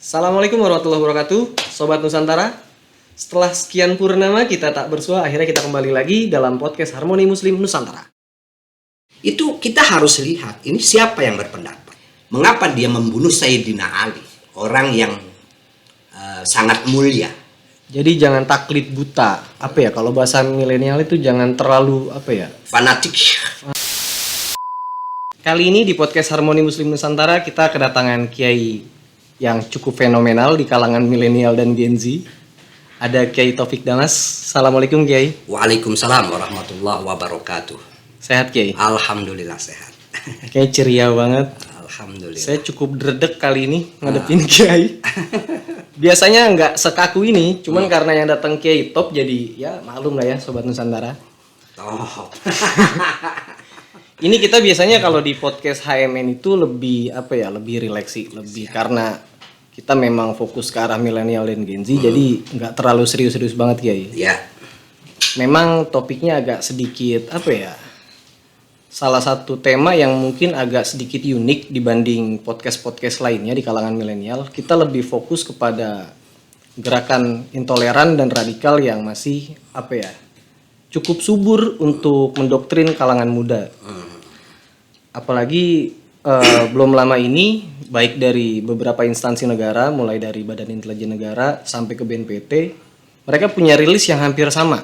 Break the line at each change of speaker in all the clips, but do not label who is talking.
Assalamualaikum warahmatullahi wabarakatuh, Sobat Nusantara. Setelah sekian purnama kita tak bersua, akhirnya kita kembali lagi dalam podcast Harmoni Muslim Nusantara.
Itu kita harus lihat, ini siapa yang berpendapat. Mengapa dia membunuh Sayyidina Ali, orang yang sangat mulia.
Jadi jangan taklid buta. Kalau bahasa milenial itu jangan terlalu
Fanatik.
Kali ini di podcast Harmoni Muslim Nusantara kita kedatangan kiai yang cukup fenomenal di kalangan milenial dan Gen Z. Ada Kiai Taufik Damas. Assalamualaikum Kiai.
Waalaikumsalam warahmatullahi wabarakatuh.
Sehat Kiai?
Alhamdulillah sehat.
Kayak ceria banget.
Alhamdulillah.
Saya cukup dredeg kali ini ngadepin Kiai. Biasanya nggak sekaku ini, cuman karena yang datang Kiai top, jadi ya maklum lah ya Sobat Nusantara.
Top.
Ini kita biasanya kalau di podcast HMN itu lebih lebih rileksi, karena kita memang fokus ke arah milenial dan Gen Z, jadi nggak terlalu serius-serius banget Kiai.
Ya.
Memang topiknya agak sedikit salah satu tema yang mungkin agak sedikit unik dibanding podcast-podcast lainnya di kalangan milenial. Kita lebih fokus kepada gerakan intoleran dan radikal yang masih cukup subur untuk mendoktrin kalangan muda. Apalagi belum lama ini baik dari beberapa instansi negara, mulai dari Badan Intelijen Negara sampai ke BNPT, mereka punya rilis yang hampir sama.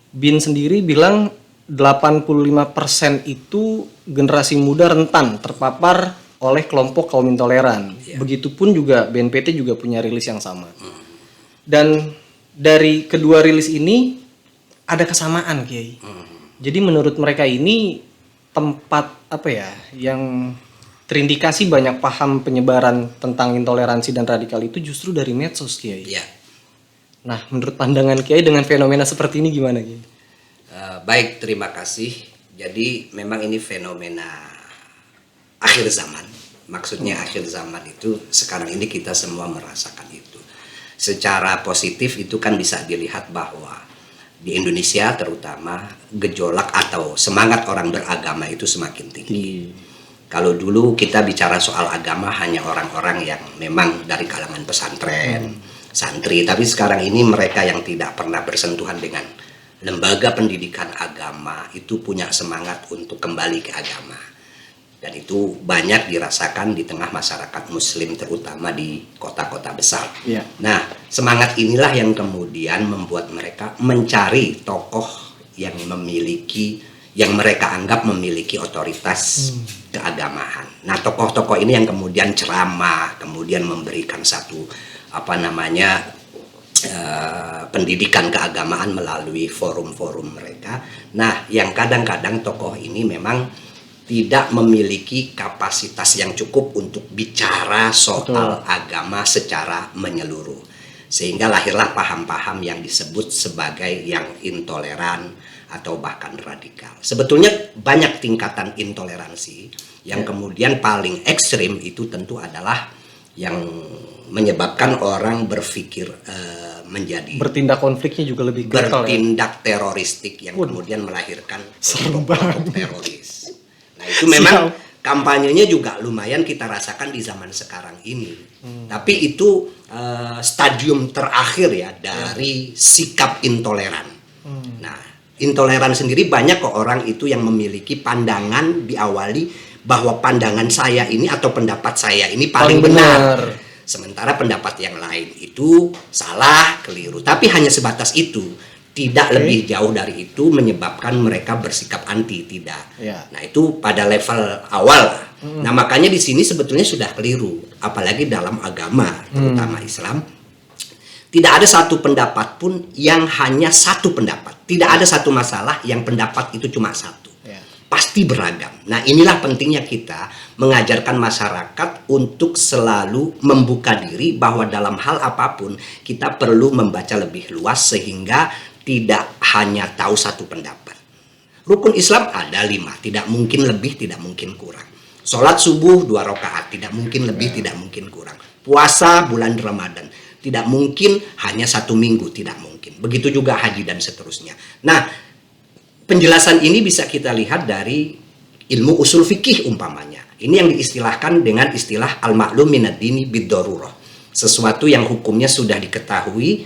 BIN sendiri bilang 85% itu generasi muda rentan terpapar oleh kelompok kaum intoleran. Begitupun juga BNPT juga punya rilis yang sama. Dan dari kedua rilis ini ada kesamaan, Kiai. Jadi menurut mereka ini tempat yang terindikasi banyak paham penyebaran tentang intoleransi dan radikal itu justru dari medsos, Kiai.
Ya.
Nah, menurut pandangan Kiai dengan fenomena seperti ini gimana, Kiai?
Baik, terima kasih. Jadi memang ini fenomena akhir zaman. Maksudnya akhir zaman itu sekarang ini kita semua merasakan itu. Secara positif itu kan bisa dilihat bahwa di Indonesia terutama gejolak atau semangat orang beragama itu semakin tinggi. Kalau dulu kita bicara soal agama hanya orang-orang yang memang dari kalangan pesantren, santri, tapi sekarang ini mereka yang tidak pernah bersentuhan dengan lembaga pendidikan agama itu punya semangat untuk kembali ke agama. Dan itu banyak dirasakan di tengah masyarakat muslim terutama di kota-kota besar. Nah, semangat inilah yang kemudian membuat mereka mencari tokoh yang mereka anggap memiliki otoritas keagamaan. Nah, tokoh-tokoh ini yang kemudian ceramah, kemudian memberikan satu pendidikan keagamaan melalui forum-forum mereka. Nah, yang kadang-kadang tokoh ini memang tidak memiliki kapasitas yang cukup untuk bicara soal agama secara menyeluruh. Sehingga lahirlah paham-paham yang disebut sebagai yang intoleran atau bahkan radikal. Sebetulnya banyak tingkatan intoleransi yang kemudian paling ekstrim itu tentu adalah yang menyebabkan orang berpikir menjadi
bertindak konfliknya juga lebih
bertindak teroristik yang kemudian melahirkan kelompok teroris. Nah, itu memang kampanyenya juga lumayan kita rasakan di zaman sekarang ini. Tapi itu stadium terakhir ya dari sikap intoleran. Nah, intoleran sendiri banyak kok orang itu yang memiliki pandangan diawali bahwa pandangan saya ini atau pendapat saya ini paling benar. Sementara pendapat yang lain itu salah, keliru. Tapi hanya sebatas itu. Tidak lebih jauh dari itu menyebabkan mereka bersikap anti, tidak. Nah, itu pada level awal. Nah, makanya di sini sebetulnya sudah keliru. Apalagi dalam agama, terutama Islam. Tidak ada satu pendapat pun yang hanya satu pendapat. Tidak ada satu masalah yang pendapat itu cuma satu. Pasti beragam. Nah, inilah pentingnya kita mengajarkan masyarakat untuk selalu membuka diri bahwa dalam hal apapun kita perlu membaca lebih luas sehingga tidak hanya tahu satu pendapat. Rukun Islam ada 5, tidak mungkin lebih, tidak mungkin kurang. Sholat subuh 2 rakaat, tidak mungkin lebih, tidak mungkin kurang. Puasa bulan Ramadan, tidak mungkin hanya 1 minggu, tidak mungkin. Begitu juga haji dan seterusnya. Nah, penjelasan ini bisa kita lihat dari ilmu usul fikih umpamanya. Ini yang diistilahkan dengan istilah al-ma'lum minad dini bid-darurah. sesuatu yang hukumnya sudah diketahui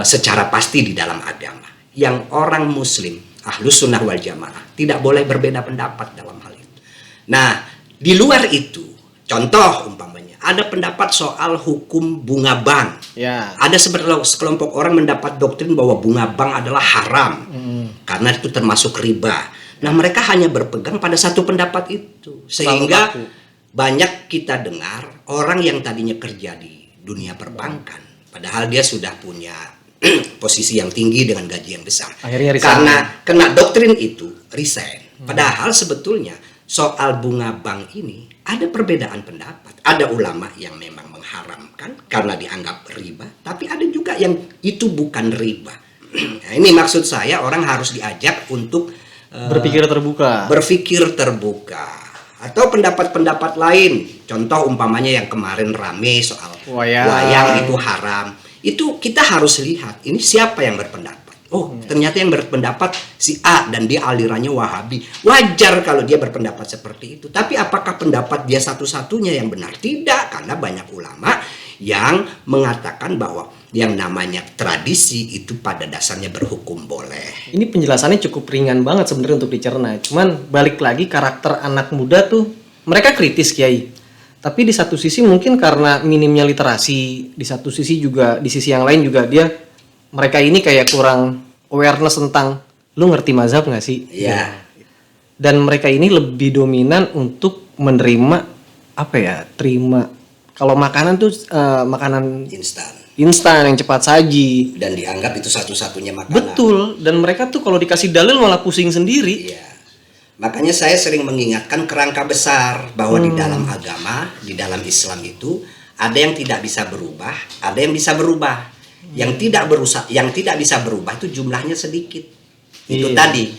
secara pasti di dalam agama. Yang orang muslim, ahlus sunnah wal jamaah, tidak boleh berbeda pendapat dalam hal itu. Nah, di luar itu, contoh umpamanya, ada pendapat soal hukum bunga bank.
Ya.
Ada sekelompok orang mendapat doktrin bahwa bunga bank adalah haram, karena itu termasuk riba. Nah, mereka hanya berpegang pada satu pendapat itu. Sehingga banyak kita dengar orang yang tadinya kerja di dunia perbankan, padahal dia sudah punya posisi yang tinggi dengan gaji yang besar.
Akhirnya resign.
Karena kena doktrin itu, resign. Padahal sebetulnya soal bunga bank ini ada perbedaan pendapat. Ada ulama yang memang mengharamkan karena dianggap riba, tapi ada juga yang itu bukan riba. Nah, ini maksud saya, orang harus diajak untuk
Berpikir terbuka.
Atau pendapat-pendapat lain. Contoh umpamanya yang kemarin rame soal wayang itu haram. Itu kita harus lihat ini siapa yang berpendapat. Oh, ternyata yang berpendapat si A dan dia alirannya Wahabi. Wajar kalau dia berpendapat seperti itu. Tapi apakah pendapat dia satu-satunya yang benar? Tidak, karena banyak ulama yang mengatakan bahwa yang namanya tradisi itu pada dasarnya berhukum boleh.
Ini penjelasannya cukup ringan banget sebenarnya untuk dicerna. Cuman balik lagi, karakter anak muda tuh mereka kritis, Kiai. Tapi di satu sisi mungkin karena minimnya literasi, di satu sisi juga, di sisi yang lain juga mereka ini kayak kurang awareness tentang lu ngerti mazhab nggak sih?
Iya.
Dan mereka ini lebih dominan untuk menerima terima. Kalau makanan tuh makanan instan yang cepat saji
dan dianggap itu satu-satunya makanan.
Betul, dan mereka tuh kalau dikasih dalil malah pusing sendiri.
Iya. Makanya saya sering mengingatkan kerangka besar bahwa di dalam agama, di dalam Islam itu ada yang tidak bisa berubah, ada yang bisa berubah. Yang tidak bisa berubah itu jumlahnya sedikit. Itu tadi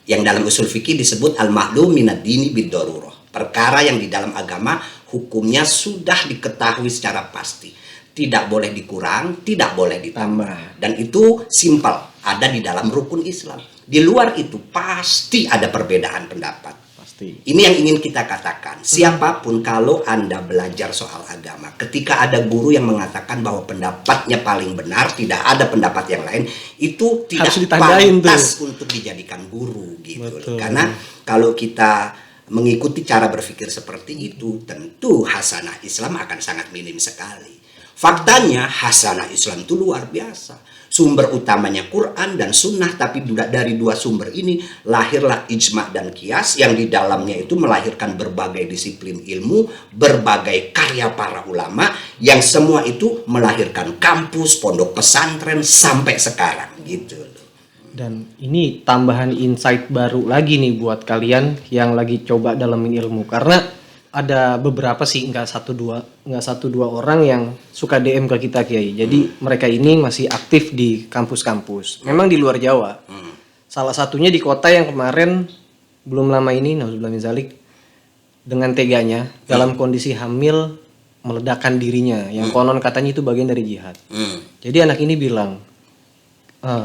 yang dalam usul fikih disebut al-ma'lum minad dini bid-darurah. Perkara yang di dalam agama hukumnya sudah diketahui secara pasti. Tidak boleh dikurang, tidak boleh ditambah. Dan itu simpel, ada di dalam rukun Islam. Di luar itu pasti ada perbedaan pendapat.
Pasti.
Ini yang ingin kita katakan. Siapapun kalau Anda belajar soal agama, ketika ada guru yang mengatakan bahwa pendapatnya paling benar, tidak ada pendapat yang lain, itu tidak pantas untuk dijadikan guru gitu. Karena kalau kita mengikuti cara berpikir seperti itu, tentu hasanah Islam akan sangat minim sekali. Faktanya hasanah Islam itu luar biasa. Sumber utamanya Quran dan Sunnah, tapi dari dua sumber ini lahirlah ijma dan qiyas yang di dalamnya itu melahirkan berbagai disiplin ilmu, berbagai karya para ulama yang semua itu melahirkan kampus, pondok pesantren sampai sekarang gitu.
Dan ini tambahan insight baru lagi nih buat kalian yang lagi coba dalamin ilmu, karena ada beberapa sih, nggak satu dua orang yang suka DM ke kita, Kiai. Jadi mereka ini masih aktif di kampus-kampus. Memang di luar Jawa. Salah satunya di kota yang kemarin belum lama ini, nauzubillah min zalik, dengan teganya dalam kondisi hamil meledakkan dirinya, yang konon katanya itu bagian dari jihad. Jadi anak ini bilang,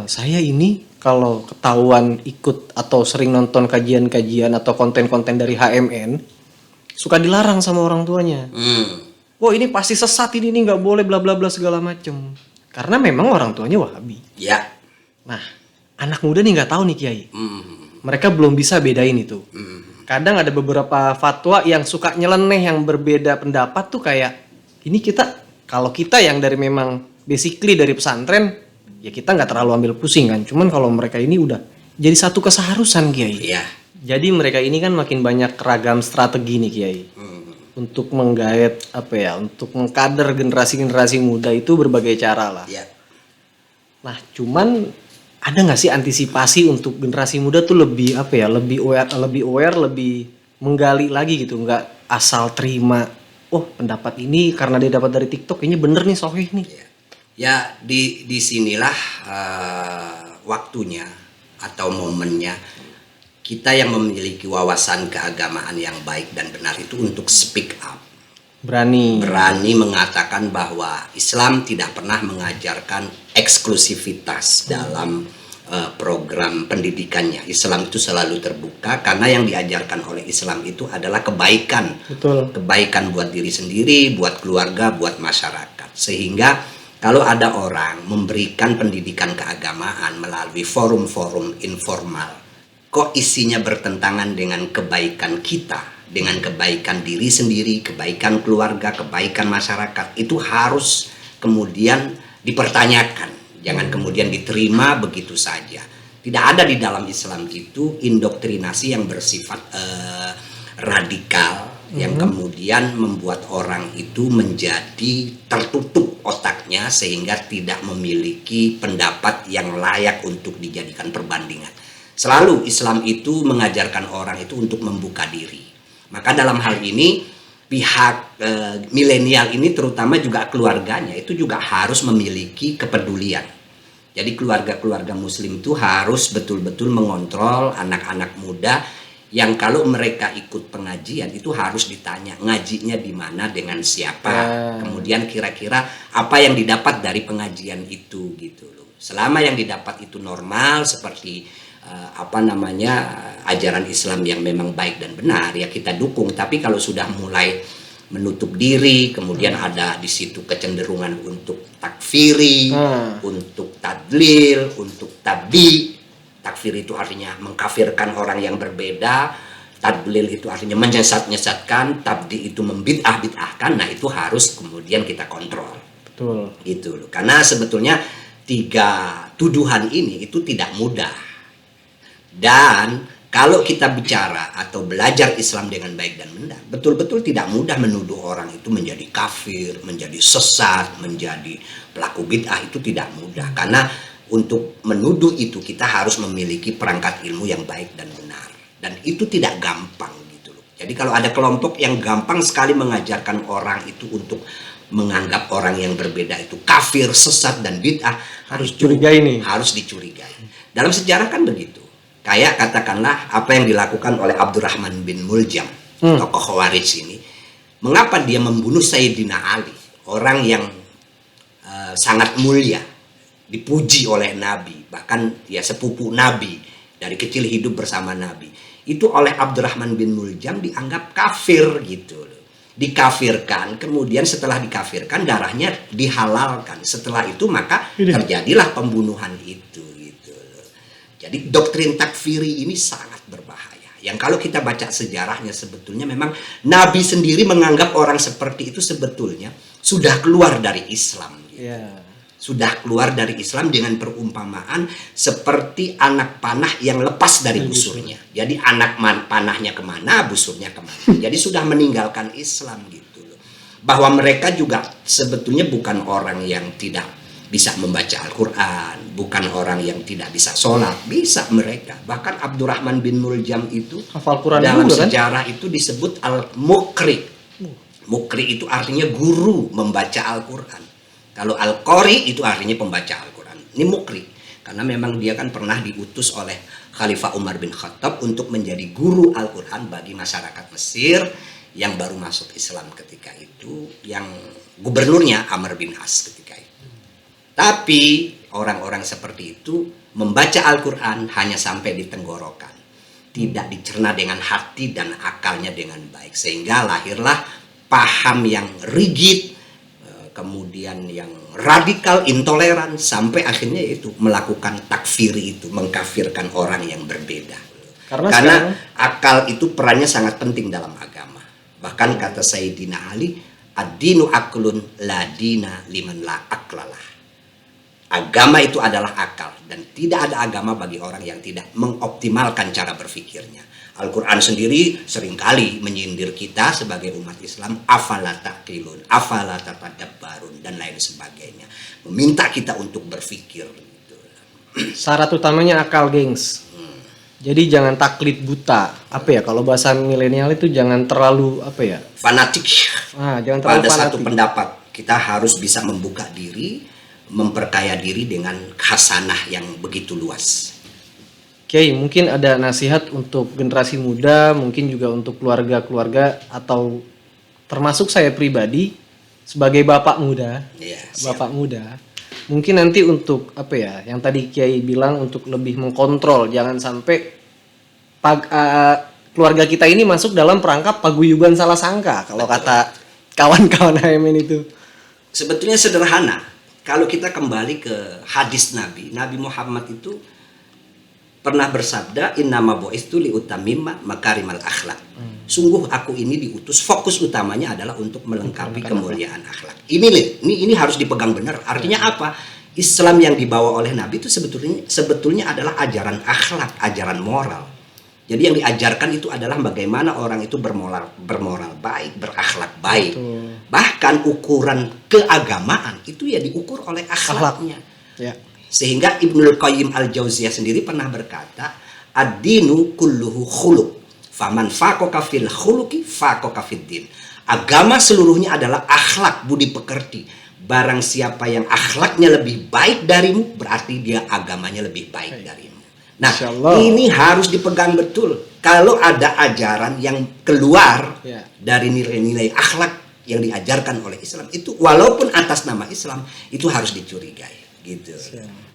saya ini kalau ketahuan ikut atau sering nonton kajian-kajian atau konten-konten dari HMN, suka dilarang sama orang tuanya. Wah, ini pasti sesat, ini nggak boleh bla bla bla segala macem. Karena memang orang tuanya Wahabi.
Ya.
Nah, anak muda nih nggak tahu nih, Kiai. Mereka belum bisa bedain itu. Kadang ada beberapa fatwa yang suka nyeleneh, yang berbeda pendapat tuh kayak ini kalau kita yang dari memang basically dari pesantren, ya kita nggak terlalu ambil pusing kan. Cuman kalau mereka ini udah jadi satu keseharusan, Kiai.
Iya.
Jadi mereka ini kan makin banyak ragam strategi nih, Kiai. Untuk menggait untuk mengkader generasi-generasi muda itu berbagai cara lah.
Ya.
Nah, cuman ada nggak sih antisipasi untuk generasi muda tuh lebih aware, lebih menggali lagi gitu, nggak asal terima, oh pendapat ini karena dia dapat dari TikTok, ini bener nih, sahih nih.
Ya, di sinilah waktunya atau momennya kita yang memiliki wawasan keagamaan yang baik dan benar itu untuk speak up. Berani mengatakan bahwa Islam tidak pernah mengajarkan eksklusivitas dalam program pendidikannya. Islam itu selalu terbuka karena yang diajarkan oleh Islam itu adalah kebaikan.
Betul.
Kebaikan buat diri sendiri, buat keluarga, buat masyarakat. Sehingga kalau ada orang memberikan pendidikan keagamaan melalui forum-forum informal, kok isinya bertentangan dengan kebaikan kita, dengan kebaikan diri sendiri, kebaikan keluarga, kebaikan masyarakat, itu harus kemudian dipertanyakan. Jangan kemudian diterima begitu saja. Tidak ada di dalam Islam itu indoktrinasi yang bersifat radikal, yang kemudian membuat orang itu menjadi tertutup otaknya sehingga tidak memiliki pendapat yang layak untuk dijadikan perbandingan. Selalu Islam itu mengajarkan orang itu untuk membuka diri. Maka dalam hal ini pihak milenial ini terutama juga keluarganya itu juga harus memiliki kepedulian. Jadi keluarga-keluarga muslim itu harus betul-betul mengontrol anak-anak muda yang kalau mereka ikut pengajian itu harus ditanya ngajinya di mana, dengan siapa, kemudian kira-kira apa yang didapat dari pengajian itu gitu loh. Selama yang didapat itu normal seperti ajaran Islam yang memang baik dan benar, ya kita dukung. Tapi kalau sudah mulai menutup diri, kemudian ada di situ kecenderungan untuk takfiri, untuk tadlil, untuk tabdi. Takfir itu artinya mengkafirkan orang yang berbeda, tadlil itu artinya menyesat-nyesatkan, tabdi itu membid'ah-bid'ahkan. Nah, itu harus kemudian kita kontrol.
Betul.
Gitu loh. Karena sebetulnya 3 tuduhan ini itu tidak mudah. Dan kalau kita bicara atau belajar Islam dengan baik dan benar, betul-betul tidak mudah menuduh orang itu menjadi kafir, menjadi sesat, menjadi pelaku bid'ah, itu tidak mudah. Karena untuk menuduh itu kita harus memiliki perangkat ilmu yang baik dan benar. Dan itu tidak gampang gitu loh. Jadi kalau ada kelompok yang gampang sekali mengajarkan orang itu untuk menganggap orang yang berbeda itu kafir, sesat, dan bid'ah, harus dicurigai. Dalam sejarah kan begitu. Kayak katakanlah apa yang dilakukan oleh Abdurrahman bin Muljam, tokoh Khawarij ini. Mengapa dia membunuh Sayyidina Ali, orang yang sangat mulia, dipuji oleh Nabi, bahkan dia sepupu Nabi, dari kecil hidup bersama Nabi. Itu oleh Abdurrahman bin Muljam dianggap kafir gitu loh. Dikafirkan, kemudian setelah dikafirkan darahnya dihalalkan. Setelah itu maka terjadilah pembunuhan itu. Jadi doktrin takfiri ini sangat berbahaya. Yang kalau kita baca sejarahnya sebetulnya memang Nabi sendiri menganggap orang seperti itu sebetulnya sudah keluar dari Islam. Gitu. Sudah keluar dari Islam dengan perumpamaan seperti anak panah yang lepas dari busurnya. Jadi anak panahnya kemana, busurnya kemana. Jadi sudah meninggalkan Islam gitu loh. Bahwa mereka juga sebetulnya bukan orang yang tidak bisa membaca Al-Quran, bukan orang yang tidak bisa sholat, bisa mereka. Bahkan Abdurrahman bin Muljam itu
hafal Quran
dalam
juga,
sejarah itu disebut Al-Mukri. Mukri itu artinya guru membaca Al-Quran. Kalau Al-Qari itu artinya pembaca Al-Quran. Ini Mukri, karena memang dia kan pernah diutus oleh Khalifah Umar bin Khattab untuk menjadi guru Al-Quran bagi masyarakat Mesir yang baru masuk Islam ketika itu, yang gubernurnya Amr bin As ketika itu. Tapi orang-orang seperti itu membaca Al-Quran hanya sampai di tenggorokan, tidak dicerna dengan hati dan akalnya dengan baik, sehingga lahirlah paham yang rigid, kemudian yang radikal, intoleran, sampai akhirnya itu melakukan takfiri itu, mengkafirkan orang yang berbeda. Karena akal itu perannya sangat penting dalam agama. Bahkan kata Sayyidina Ali, ad-dinu aklun la dina liman la aklalah. Agama itu adalah akal, dan tidak ada agama bagi orang yang tidak mengoptimalkan cara berpikirnya. Al-Quran sendiri seringkali menyindir kita sebagai umat Islam, afala taqilun, afala tatadabbarun, dan lain sebagainya. Meminta kita untuk berpikir. Gitu.
Syarat utamanya akal, gengs. Jadi jangan taklid buta. Apa ya, kalau bahasa milenial itu jangan terlalu
fanatik.
Jangan terlalu
pada
fanatik.
satu pendapat kita harus bisa membuka diri, memperkaya diri dengan khasanah yang begitu luas.
Oke, mungkin ada nasihat untuk generasi muda, mungkin juga untuk keluarga-keluarga, atau termasuk saya pribadi sebagai bapak muda.
Ya,
bapak muda. mungkin nanti untuk apa ya, yang tadi Kiai bilang untuk lebih mengkontrol, jangan sampai keluarga kita ini masuk dalam perangkap paguyuban salah sangka kalau kata kawan-kawan HMN itu.
Sebetulnya sederhana. Kalau kita kembali ke hadis Nabi Muhammad itu pernah bersabda, innama bu'istu liutamimma makarimal akhlak. Sungguh aku ini diutus, fokus utamanya adalah untuk melengkapi kemuliaan akhlak. Ini harus dipegang benar. Artinya apa? Islam yang dibawa oleh Nabi itu sebetulnya adalah ajaran akhlak, ajaran moral. Jadi yang diajarkan itu adalah bagaimana orang itu bermoral baik, berakhlak baik.
Betul.
Bahkan ukuran keagamaan itu ya diukur oleh akhlaknya.
Ya.
Sehingga Ibnul Qayyim Al-Jauziyah sendiri pernah berkata, ad-dinu kulluhu khuluq. Faman faqaqa fil khuluqi faqaqa fid din. Agama seluruhnya adalah akhlak, budi pekerti. Barang siapa yang akhlaknya lebih baik darimu, berarti dia agamanya lebih baik darimu. Nah, ini harus dipegang betul. Kalau ada ajaran yang keluar dari nilai-nilai akhlak yang diajarkan oleh Islam, itu walaupun atas nama Islam, itu harus dicurigai, gitu.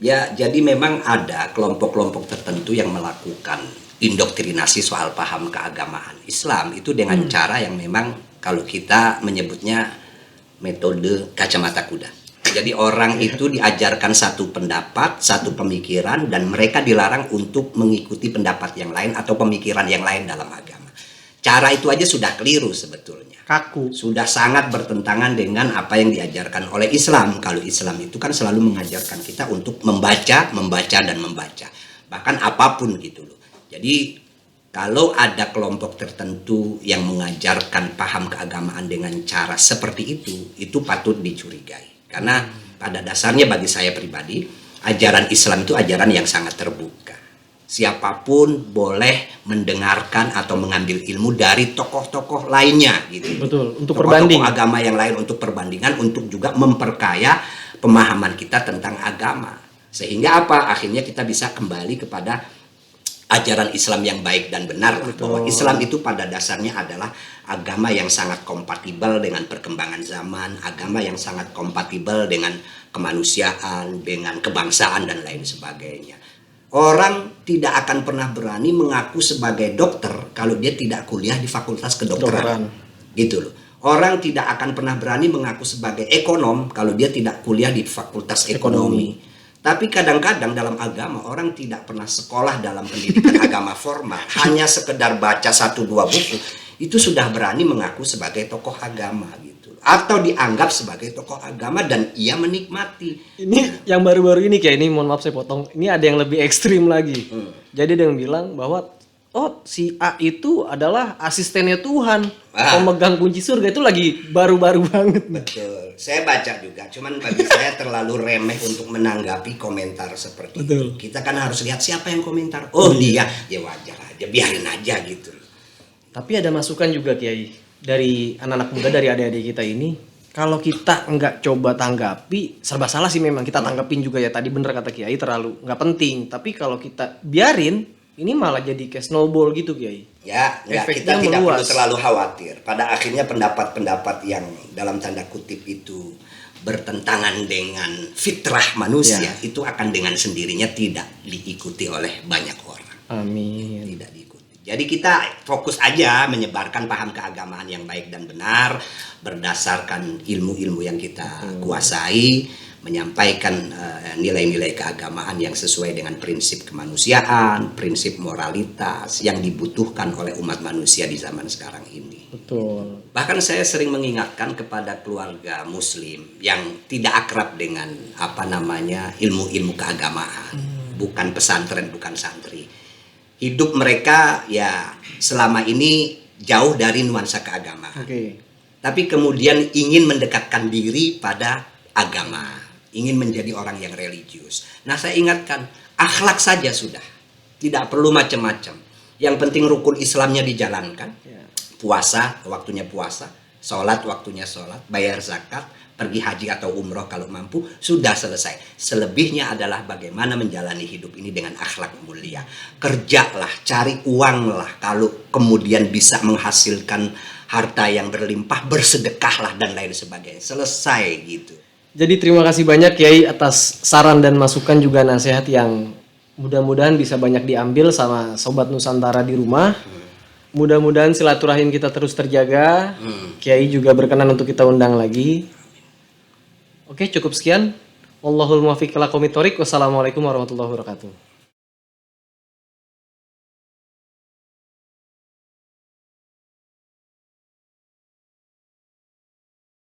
Ya, jadi memang ada kelompok-kelompok tertentu yang melakukan indoktrinasi soal paham keagamaan Islam itu dengan cara yang memang kalau kita menyebutnya metode kacamata kuda. Jadi orang itu diajarkan satu pendapat, satu pemikiran, dan mereka dilarang untuk mengikuti pendapat yang lain atau pemikiran yang lain dalam agama. Cara itu aja sudah keliru sebetulnya.
Kaku.
Sudah sangat bertentangan dengan apa yang diajarkan oleh Islam. Kalau Islam itu kan selalu mengajarkan kita untuk membaca, dan membaca. Bahkan apapun gitu loh. Jadi kalau ada kelompok tertentu yang mengajarkan paham keagamaan dengan cara seperti itu patut dicurigai. Karena pada dasarnya bagi saya pribadi, ajaran Islam itu ajaran yang sangat terbuka. Siapapun boleh mendengarkan atau mengambil ilmu dari tokoh-tokoh lainnya gitu.
Betul, untuk
tokoh-tokoh agama yang lain untuk perbandingan, untuk juga memperkaya pemahaman kita tentang agama. Sehingga apa? Akhirnya kita bisa kembali kepada ajaran Islam yang baik dan benar. Bahwa Islam itu pada dasarnya adalah agama yang sangat kompatibel dengan perkembangan zaman, agama yang sangat kompatibel dengan kemanusiaan, dengan kebangsaan dan lain sebagainya. Orang tidak akan pernah berani mengaku sebagai dokter kalau dia tidak kuliah di fakultas kedokteran. Gitu loh. Orang tidak akan pernah berani mengaku sebagai ekonom kalau dia tidak kuliah di fakultas ekonomi. Tapi kadang-kadang dalam agama orang tidak pernah sekolah dalam pendidikan agama formal, hanya sekedar baca 1-2 buku, itu sudah berani mengaku sebagai tokoh agama gitu. Atau dianggap sebagai tokoh agama dan ia menikmati.
Ini yang baru-baru ini kayak ini, mohon maaf saya potong. Ini ada yang lebih ekstrim lagi. Jadi ada yang bilang bahwa si A itu adalah asistennya Tuhan, pemegang kunci surga. Itu lagi baru-baru banget.
Betul. Saya baca juga, cuman bagi saya terlalu remeh untuk menanggapi komentar seperti itu. Kita kan harus lihat siapa yang komentar. Oh dia, ya wajar aja, biarin aja gitu.
Tapi ada masukan juga Kiai dari anak-anak muda, dari adik-adik kita ini. Kalau kita nggak coba tanggapi, serba salah sih memang. Kita tanggapin juga ya, tadi bener kata Kiai, terlalu nggak penting. Tapi kalau kita biarin, ini malah jadi kayak snowball gitu Kiai.
Ya, kita tidak perlu terlalu khawatir. Pada akhirnya pendapat-pendapat yang dalam tanda kutip itu bertentangan dengan fitrah manusia, itu akan dengan sendirinya tidak diikuti oleh banyak orang.
Amin.
Tidak diikuti. Jadi kita fokus aja menyebarkan paham keagamaan yang baik dan benar berdasarkan ilmu-ilmu yang kita kuasai, menyampaikan nilai-nilai keagamaan yang sesuai dengan prinsip kemanusiaan, prinsip moralitas yang dibutuhkan oleh umat manusia di zaman sekarang ini.
Betul.
Bahkan saya sering mengingatkan kepada keluarga muslim yang tidak akrab dengan ilmu-ilmu keagamaan, bukan pesantren, bukan santri. Hidup mereka ya selama ini jauh dari nuansa keagamaan. Tapi kemudian ingin mendekatkan diri pada agama, ingin menjadi orang yang religius. Nah, saya ingatkan, akhlak saja sudah, tidak perlu macam-macam. Yang penting rukun Islamnya dijalankan, puasa waktunya puasa, sholat waktunya sholat, bayar zakat, pergi haji atau umroh kalau mampu, sudah selesai. Selebihnya adalah bagaimana menjalani hidup ini dengan akhlak mulia. Kerjalah, cari uanglah, kalau kemudian bisa menghasilkan harta yang berlimpah, bersedekahlah dan lain sebagainya. Selesai gitu.
Jadi terima kasih banyak Kiai atas saran dan masukan juga nasihat yang mudah-mudahan bisa banyak diambil sama Sobat Nusantara di rumah. Mudah-mudahan silaturahim kita terus terjaga. Kiai juga berkenan untuk kita undang lagi. Oke, cukup sekian. Wallahul muwaffiq ila aqwamit thoriq. Wassalamualaikum warahmatullahi wabarakatuh.